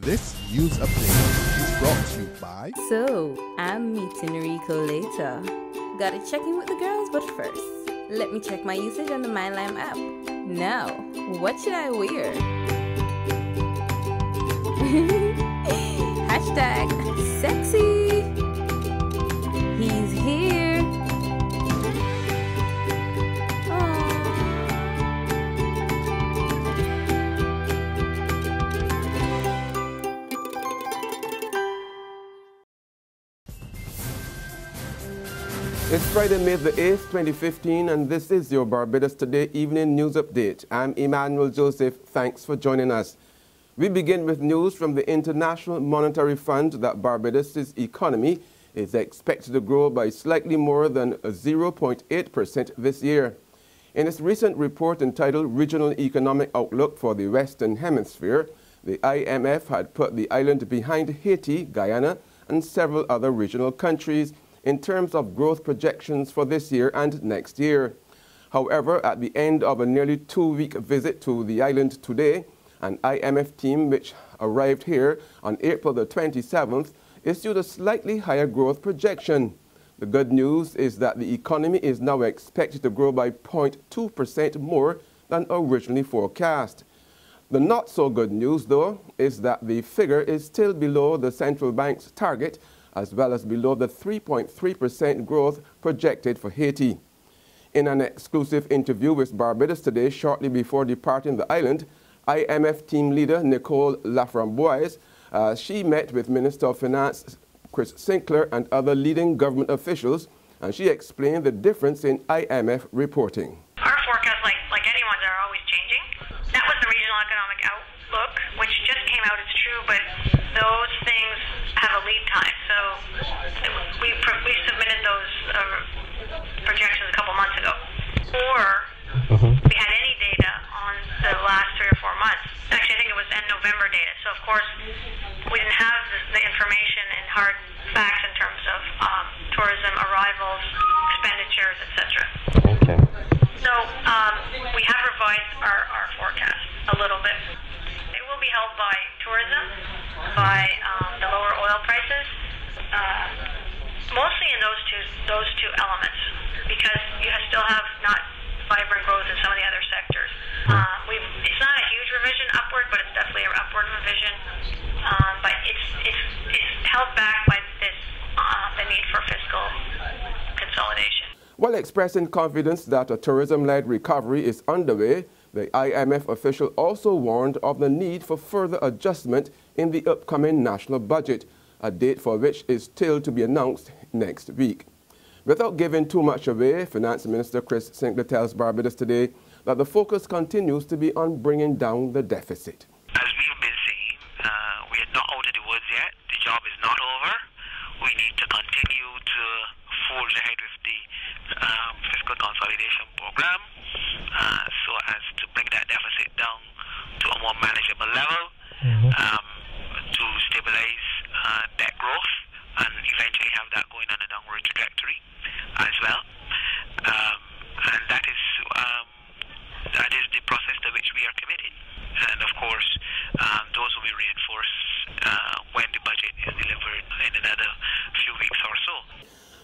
This news update is brought to you by... So, I'm meeting Rico later. Gotta check in with the girls, but first, let me check my usage on the MyLime app. Now, what should I wear? Hashtag sexy. He's here. It's Friday, May the 8th, 2015, and this is your Barbados Today Evening News Update. I'm Emmanuel Joseph. Thanks for joining us. We begin with news from the International Monetary Fund that Barbados' economy is expected to grow by slightly more than 0.8% this year. In its recent report entitled Regional Economic Outlook for the Western Hemisphere, the IMF had put the island behind Haiti, Guyana, and several other regional countries in terms of growth projections for this year and next year. However, at the end of a nearly 2-week visit to the island today, an IMF team which arrived here on April the 27th issued a slightly higher growth projection. The good news is that the economy is now expected to grow by 0.2% more than originally forecast. The not so good news, though, is that the figure is still below the central bank's target, as well as below the 3.3% growth projected for Haiti. In an exclusive interview with Barbados Today shortly before departing the island, IMF team leader Nicole Laframboise, she met with Minister of Finance Chris Sinckler and other leading government officials, and she explained the difference in IMF reporting. Our forecasts, like anyone's, are always changing. That was the Regional Economic Outlook, which just came out, it's true, but those things have a lead time. So we submitted those projections a couple months ago. Or we had any data on the last 3 or 4 months. Actually, I think it was end November data. So, of course, we didn't have the information and hard facts in terms of tourism, arrivals, expenditures, etc. Okay. So we have revised our forecast a little bit. It will be helped by tourism, by the lower oil prices, mostly in those two elements, because you still have not vibrant growth in some of the other sectors. It's not a huge revision upward, but it's definitely an upward revision. But it's held back by the need for fiscal consolidation. While expressing confidence that a tourism-led recovery is underway, the IMF official also warned of the need for further adjustment in the upcoming national budget, a date for which is still to be announced next week. Without giving too much away, Finance Minister Chris Sinckler tells Barbados Today that the focus continues to be on bringing down the deficit. As we've been saying, we are not out of the woods yet. The job is not over. We need to continue to forge ahead with the fiscal consolidation program so as to bring that deficit down to a more manageable level, to stabilize debt growth and eventually have that going on a downward trajectory as well. And that is the process to which we are committed. And of course, those will be reinforced when the budget is delivered in another few weeks or so.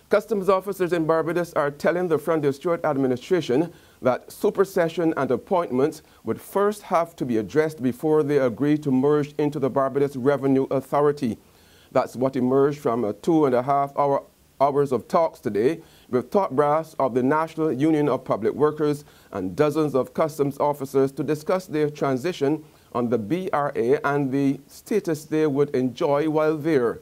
Customs officers in Barbados are telling the Freundel Stuart Administration that supersession and appointments would first have to be addressed before they agree to merge into the Barbados Revenue Authority. That's what emerged from 2.5 hours of talks today with top brass of the National Union of Public Workers and dozens of customs officers to discuss their transition on the BRA and the status they would enjoy while there.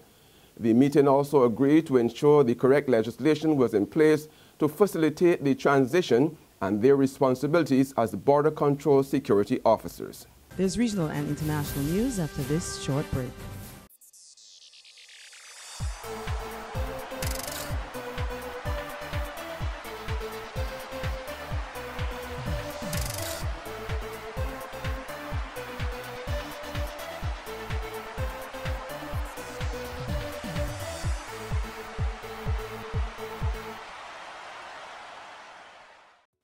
The meeting also agreed to ensure the correct legislation was in place to facilitate the transition and their responsibilities as border control security officers. There's regional and international news after this short break.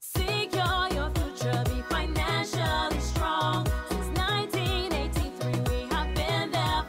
Secure your future, be financially strong. Since 1983, we have been there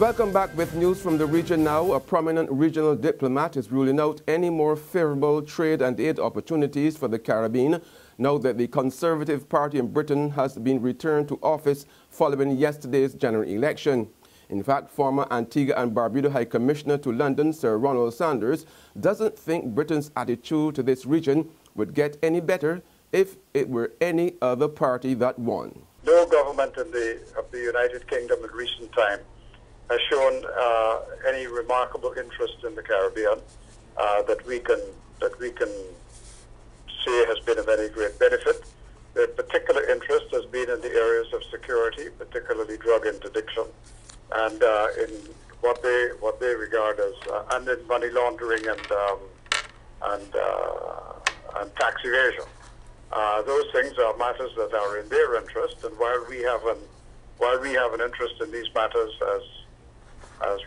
Welcome back with news from the region now. A prominent regional diplomat is ruling out any more favorable trade and aid opportunities for the Caribbean now that the Conservative Party in Britain has been returned to office following yesterday's general election. In fact, former Antigua and Barbuda High Commissioner to London, Sir Ronald Sanders, doesn't think Britain's attitude to this region would get any better if it were any other party that won. No government of the United Kingdom in recent time has shown any remarkable interest in the Caribbean that we can say has been of any great benefit. Their particular interest has been in the areas of security, particularly drug interdiction, and in what they regard as and in money laundering and tax evasion. Those things are matters that are in their interest, and while we have an interest in these matters as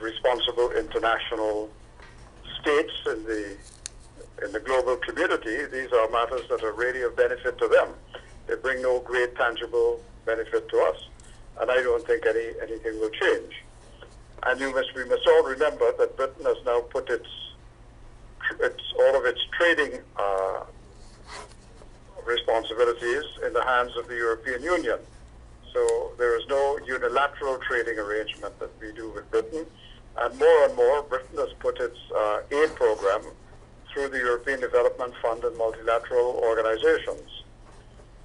responsible international states in the global community, these are matters that are really of benefit to them. They bring no great tangible benefit to us, and I don't think anything will change. And we must all remember that Britain has now put all of its trading responsibilities in the hands of the European Union. So there is no unilateral trading arrangement that we do with Britain. And more, Britain has put its aid program through the European Development Fund and multilateral organizations.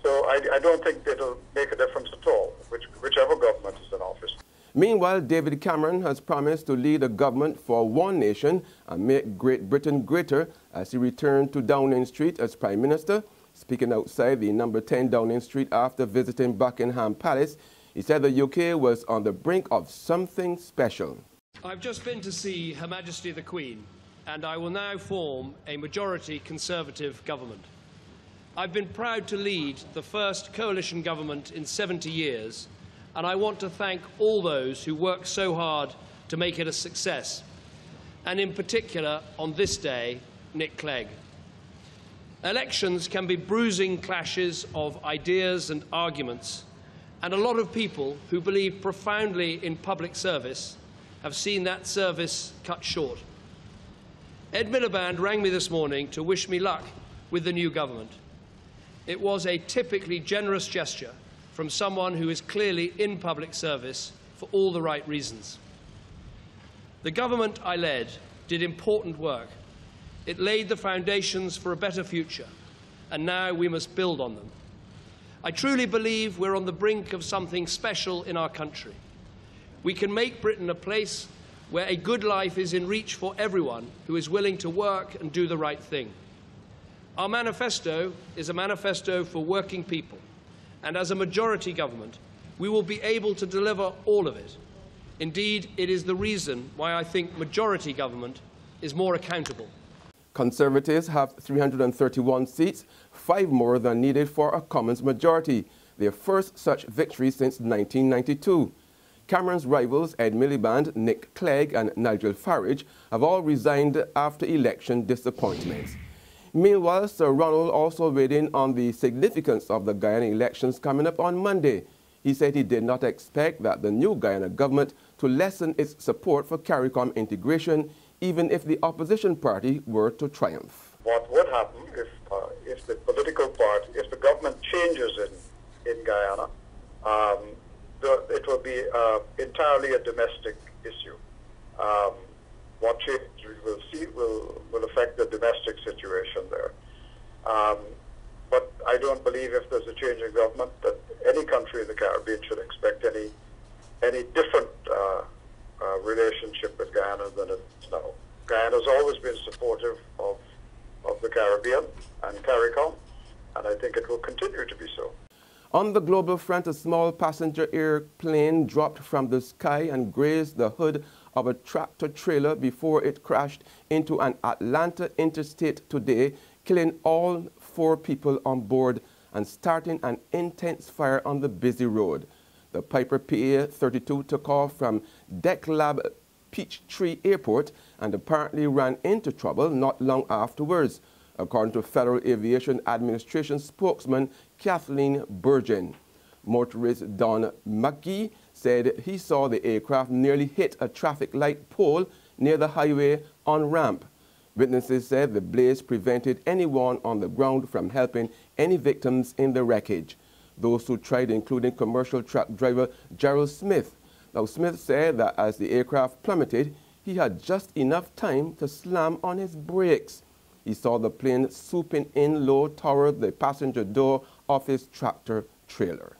So I don't think it'll make a difference at all, whichever government is in office. Meanwhile, David Cameron has promised to lead a government for one nation and make Great Britain greater as he returned to Downing Street as Prime Minister. Speaking outside the number 10 Downing Street after visiting Buckingham Palace, he said the UK was on the brink of something special. I've just been to see Her Majesty the Queen, and I will now form a majority Conservative government. I've been proud to lead the first coalition government in 70 years, and I want to thank all those who worked so hard to make it a success, and in particular, on this day, Nick Clegg. Elections can be bruising clashes of ideas and arguments, and a lot of people who believe profoundly in public service have seen that service cut short. Ed Miliband rang me this morning to wish me luck with the new government. It was a typically generous gesture from someone who is clearly in public service for all the right reasons. The government I led did important work. It laid the foundations for a better future, and now we must build on them. I truly believe we're on the brink of something special in our country. We can make Britain a place where a good life is in reach for everyone who is willing to work and do the right thing. Our manifesto is a manifesto for working people, and as a majority government, we will be able to deliver all of it. Indeed, it is the reason why I think majority government is more accountable. Conservatives have 331 seats, 5 more than needed for a Commons majority, their first such victory since 1992. Cameron's rivals Ed Miliband, Nick Clegg and Nigel Farage have all resigned after election disappointments. Meanwhile, Sir Ronald also weighed in on the significance of the Guyana elections coming up on Monday. He said he did not expect that the new Guyana government to lessen its support for CARICOM integration, even if the opposition party were to triumph. What would happen if the political party, if the government changes in Guyana, it will be entirely a domestic issue. What change we will see will affect the domestic situation there. But I don't believe if there's a change in government that any country in the Caribbean should expect any different relationship with Guyana than it's now. Guyana has always been supportive of the Caribbean and CARICOM, and I think it will continue to be so. On the global front, a small passenger airplane dropped from the sky and grazed the hood of a tractor-trailer before it crashed into an Atlanta interstate today, killing all 4 people on board and starting an intense fire on the busy road. The Piper PA-32 took off from Declab Peachtree Airport and apparently ran into trouble not long afterwards, according to Federal Aviation Administration spokesman Kathleen Burgin. Motorist Don McGee said he saw the aircraft nearly hit a traffic light pole near the highway on-ramp. Witnesses said the blaze prevented anyone on the ground from helping any victims in the wreckage. Those who tried, including commercial truck driver Gerald Smith. Now, Smith said that as the aircraft plummeted, he had just enough time to slam on his brakes. He saw the plane swooping in low toward the passenger door of his tractor trailer.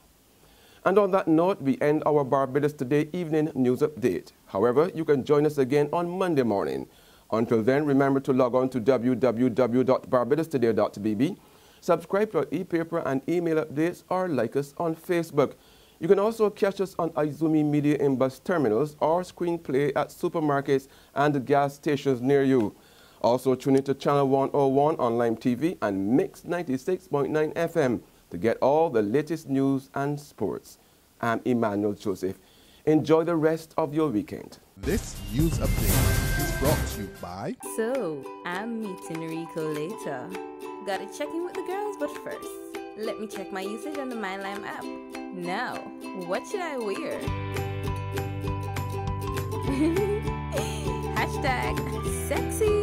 And on that note, we end our Barbados Today evening news update. However, you can join us again on Monday morning. Until then, remember to log on to www.barbadostoday.bb, subscribe to our e-paper and email updates, or like us on Facebook. You can also catch us on Izumi Media in bus terminals or screenplay at supermarkets and gas stations near you. Also tune into Channel 101 on Lime TV and Mix 96.9 FM to get all the latest news and sports. I'm Emmanuel Joseph. Enjoy the rest of your weekend. This news update is brought to you by... So, I'm meeting Rico later. Gotta check in with the girls, but first, let me check my usage on the MyLime app. Now, what should I wear? #sexy.